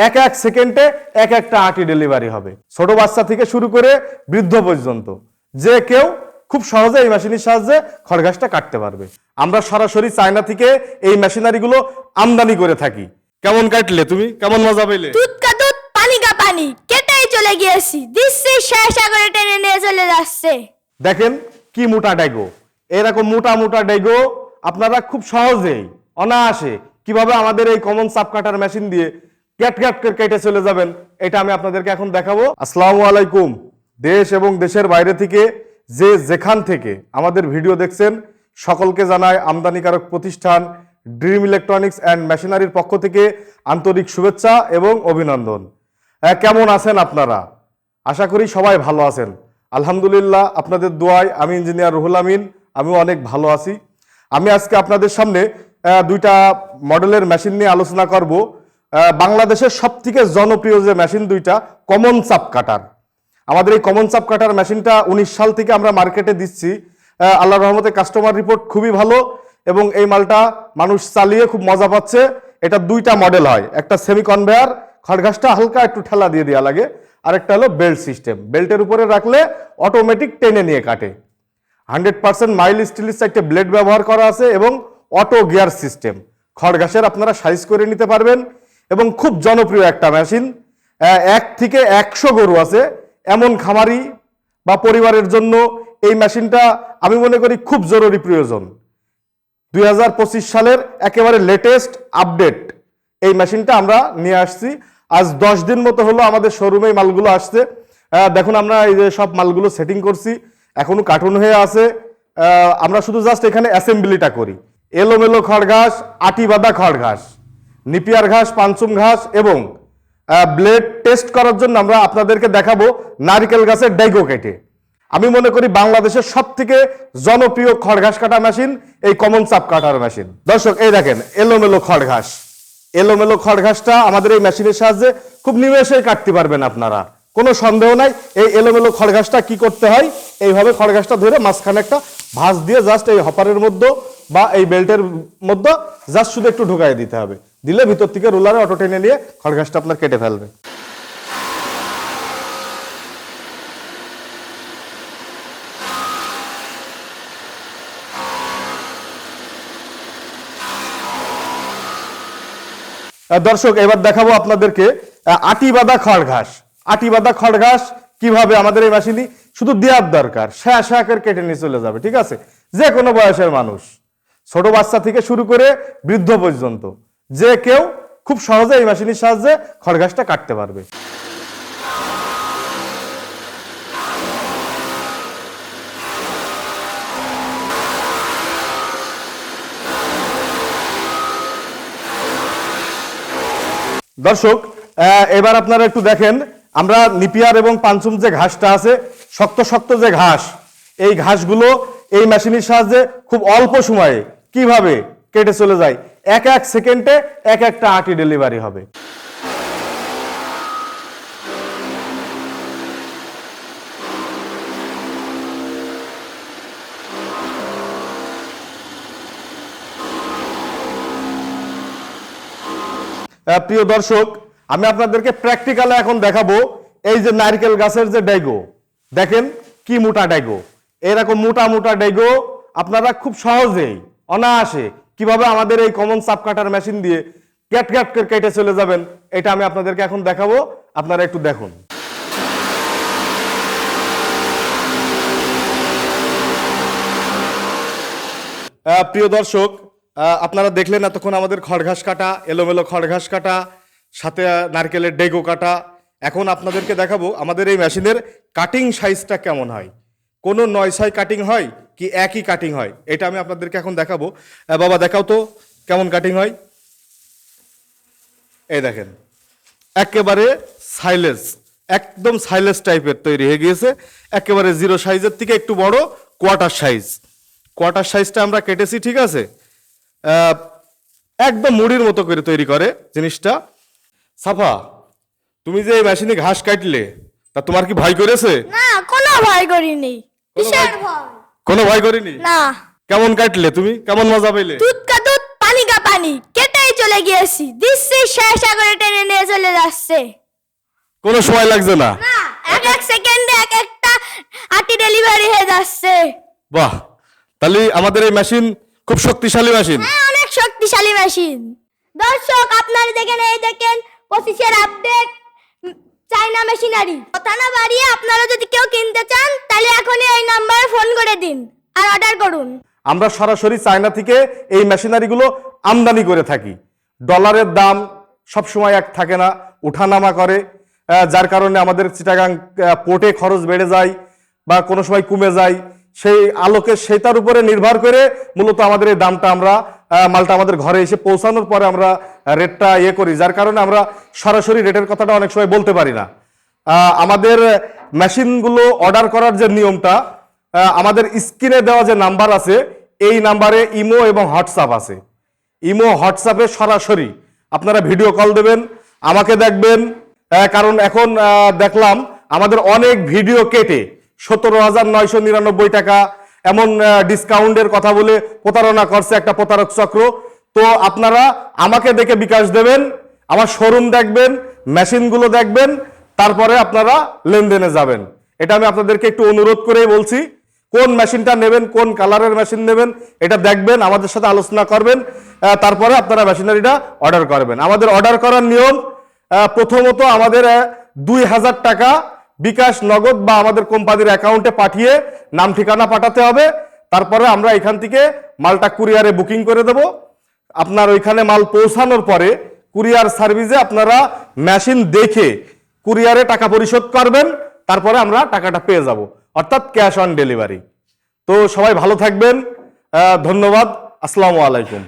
এক এক সেকেন্ডে এক একটা আটি ডেলিভারি হবে। ছোট বাচ্চা থেকে শুরু করে বৃদ্ধ পর্যন্ত যে কেউ খুব সহজে এই মেশিনের সাহায্যে খড়ঘাসটা কাটতে পারবে। আমরা সরাসরি চায়না থেকে এই মেশিনারিগুলো আমদানি করে থাকি। কেমন কাটলে তুমি, কেমন মজা পেলে? দুধ কা দুধ পানি কা পানি, কেটেই চলে গিয়েছি, দিচ্ছি সাগরে টেনে নিয়ে চলে যাচ্ছে। দেখেন কি মোটা ডেগো, এরকম মোটা মোটা ডেগো আপনারা খুব সহজেই অনায়াসে কিভাবে আমাদের এই কমন চাপ কাটার মেশিন দিয়ে ক্যাট ক্যাট করে কেটে চলে যাবেন, এটা আমি আপনাদেরকে এখন দেখাবো। আসসালামু আলাইকুম। দেশ এবং দেশের বাইরে থেকে যে যেখান থেকে আমাদের ভিডিও দেখছেন সকলকে জানাই আমদানিকারক প্রতিষ্ঠান ড্রিম ইলেকট্রনিক্স অ্যান্ড মেশিনারির পক্ষ থেকে আন্তরিক শুভেচ্ছা এবং অভিনন্দন। কেমন আছেন আপনারা? আশা করি সবাই ভালো আছেন। আলহামদুলিল্লাহ, আপনাদের দোয়ায় আমি ইঞ্জিনিয়ার রুহুল আমিন, আমিও অনেক ভালো আছি। আমি আজকে আপনাদের সামনে দুইটা মডেলের মেশিন নিয়ে আলোচনা করব। বাংলাদেশের সবথেকে জনপ্রিয় যে মেশিন দুইটা কমন চাপ কাটার। আমাদের এই কমন চাপ কাটার মেশিনটা 19 সাল থেকে আমরা মার্কেটে দিচ্ছি। আল্লাহর রহমতে কাস্টমার রিপোর্ট খুবই ভালো এবং এই মালটা মানুষ চালিয়ে খুব মজা পাচ্ছে। এটা দুইটা মডেল হয়, একটা সেমি কনভেয়ার, খড়ঘাসটা হালকা একটু ঠেলা দিয়ে দেওয়া লাগে, আর একটা হলো বেল্ট সিস্টেম, বেল্টের উপরে রাখলে অটোমেটিক টেনে নিয়ে কাটে। 100% মাইল স্টিলের চারটে ব্লেড ব্যবহার করা আছে এবং অটো গিয়ার সিস্টেম। খড়ঘাসের আপনারা সাইজ করে নিতে পারবেন এবং খুব জনপ্রিয় একটা মেশিন। 1 থেকে 100 গরু আছে এমন খামারি বা পরিবারের জন্য এই মেশিনটা আমি মনে করি খুব জরুরি প্রয়োজন। 2025 সালের একেবারে লেটেস্ট আপডেট এই মেশিনটা আমরা নিয়ে আসছি। আজ 10 দিন মতো হলো আমাদের শোরুমে মালগুলো আসছে। দেখুন আমরা এই যে সব মালগুলো সেটিং করছি, এখনো কার্টুন হয়ে আছে। আমরা শুধু জাস্ট এখানে অ্যাসেম্বলিটা করি। এলোমেলো খড়ঘাস, আটি বাঁধা খড়ঘাস, নিপিয়ার ঘাস, পানচুম ঘাস এবং ব্লেড টেস্ট করার জন্য আমরা আপনাদেরকে দেখাবো নারকেল গাছের ডেগো কেটে। আমি মনে করি বাংলাদেশের সব থেকে জনপ্রিয় খড়ঘাস কাটা মেশিন এই কমন চাপ কাটার মেশিন। দর্শক এই দেখেন এলোমেলো খড়ঘাস, এলোমেলো খড়ঘাসটা আমাদের এই মেশিনের সাহায্যে খুব নিমেষে কাটতে পারবেন আপনারা, কোনো সন্দেহ নাই। এই এলোমেলো খড়ঘাসটা কি করতে হয়, এইভাবে খড়ঘাসটা ধরে মাঝখানে একটা ভাঁজ দিয়ে জাস্ট এই হপারের মধ্যে বা এই বেল্টের মধ্যে জাস্ট শুধু একটু ঢুকাই দিতে হবে, দিলে ভিতর থেকে রোলারে অটো টেনে নিয়ে খড়ঘাসটা আপনার কেটে ফেলবে। দর্শক এবার দেখাবো আপনাদেরকে আটি বাঁধা খড়ঘাস। আটি বাঁধা খড়ঘাস কিভাবে আমাদের এই মেশিনই শুধু দেওয়ার দরকার, শ্যাঁ করে কেটে নিয়ে চলে যাবে, ঠিক আছে? যে কোনো বয়সের মানুষ, ছোট বাচ্চা থেকে শুরু করে বৃদ্ধ পর্যন্ত যে কেউ খুব সহজে এই মেশিনের সাহায্যে খড়ঘাসটা কাটতে পারবে। দর্শক এবার আপনারা একটু দেখেন, আমরা নিপিয়ার এবং পানচুম যে ঘাসটা আছে, শক্ত শক্ত যে ঘাস, এই ঘাসগুলো এই মেশিনের সাহায্যে খুব অল্প সময়ে কিভাবে কেটে চলে যায়। এক এক সেকেন্ডে এক একটা আটি ডেলিভারি হবে। প্রিয় দর্শক, আমি আপনাদেরকে প্র্যাকটিক্যালে এখন দেখাবো এই যে নারকেল গাছের যে ডেগো, দেখেন কি মোটা ডেগো। এরকম মোটা মোটা ডেগো আপনারা খুব সহজেই অনায়াসে কিভাবে আমাদের এই কমন চাপ কাটার মেশিন দিয়ে ক্যাট ক্যাট করে কেটে চলে যাবেন, এটা আমি আপনাদেরকে এখন দেখাবো। আপনারা একটু দেখুন। প্রিয় দর্শক, আপনারা দেখলেন এতক্ষণ আমাদের খড়ঘাস কাটা, এলোমেলো খড়ঘাস কাটা, সাথে নারকেলের ডেগো কাটা। এখন আপনাদেরকে দেখাবো আমাদের এই মেশিনের কাটিং সাইজটা কেমন হয়, কোনো 9/6 কাটিং হয় কি একই কাটিং হয়, এটা আমি আপনাদেরকে এখন দেখাবো। বাবা দেখাও তো কেমন কাটিং হয়। এই দেখেন একেবারে সাইলেস, একদম সাইলেস টাইপের তৈরি হয়ে গিয়েছে। একেবারে 0 সাইজের থেকে একটু বড় কোয়ার্টার সাইজ, কোয়ার্টার সাইজটা আমরা কেটেছি, ঠিক আছে? একদম মুড়ির মতো করে তৈরি করে জিনিসটা। সাফা, তুমি যে এই মেশিনে ঘাস কাটলে, তা তোমার কি ভয় করেছে? না, কোনো ভয় করিনি। কিসের ভয়? কোনো ভয় করিনি? না। কেমন কাটলে তুমি, কেমন মজা পেলে? দুধ কা দুধ পানি কা পানি, কেটেই চলে গিয়েছি, দিচ্ছি শেষ সাগরে টেনে নিয়ে চলে যাচ্ছে। কোনো সময় লাগছে না। না, এক এক সেকেন্ডে এক একটা আটি ডেলিভারি হয়ে যাচ্ছে। বাহ, তাহলে আমাদের এই মেশিন খুব শক্তিশালী মেশিন। হ্যাঁ, অনেক শক্তিশালী মেশিন। দর্শক, আপনারা দেখেন, এই দেখেন 25-এর আপডেট চাইনা মেশিনারি। কথা না বাড়িয়ে আপনারা যদি কেউ কিনতে চান তাহলে এখনই এই নম্বরে ফোন করে দিন আর অর্ডার করুন। আমরা সরাসরি চায়না থেকে এই মেশিনারিগুলো আমদানি করে থাকি। ডলারের দাম সবসময় এক থাকে না, উঠানামা করে, যার কারণে আমাদের চিটাগাং পোর্টে খরচ বেড়ে যায় বা কোনো সময় কমে যায়। সেই আলোকে সেটার উপরে নির্ভর করে মূলত আমাদের এই দামটা আমরা মালটা আমাদের ঘরে এসে পৌঁছানোর পরে আমরা রেটটা করি, যার কারণে আমরা সরাসরি রেটের কথাটা অনেক সময় বলতে পারি না। আমাদের মেশিনগুলো অর্ডার করার যে নিয়মটা, আমাদের স্ক্রিনে দেওয়া যে নাম্বার আছে এই নাম্বারে ইমো এবং হোয়াটসঅ্যাপ আছে। ইমো হোয়াটসঅ্যাপে সরাসরি আপনারা ভিডিও কল দেবেন, আমাকে দেখবেন। কারণ এখন দেখলাম আমাদের অনেক ভিডিও কেটে 17,999 টাকা এমন ডিসকাউন্টের কথা বলে প্রতারণা করছে একটা প্রতারক চক্র। তো আপনারা আমাকে দেখে বিকাশ দেবেন, আমার শোরুম দেখবেন, মেশিনগুলো দেখবেন, তারপরে আপনারা লেনদেনে যাবেন। এটা আমি আপনাদেরকে একটু অনুরোধ করেই বলছি। কোন মেশিনটা নেবেন, কোন কালারের মেশিন নেবেন, এটা দেখবেন, আমাদের সাথে আলোচনা করবেন, তারপরে আপনারা মেশিনারিটা অর্ডার করবেন। আমাদের অর্ডার করার নিয়ম, প্রথমত আমাদের 2,000 টাকা বিকাশ, নগদ বা আমাদের কোম্পানির অ্যাকাউন্টে পাঠিয়ে নাম ঠিকানা পাঠাতে হবে। তারপরে আমরা এখান থেকে মালটা কুরিয়ারে বুকিং করে দেব। আপনার ওইখানে মাল পৌঁছানোর পরে কুরিয়ার সার্ভিসে আপনারা মেশিন দেখে কুরিয়ারে টাকা পরিশোধ করবেন, তারপরে আমরা টাকাটা পেয়ে যাব, অর্থাৎ ক্যাশ অন ডেলিভারি। তো সবাই ভালো থাকবেন, ধন্যবাদ, আসসালামু আলাইকুম।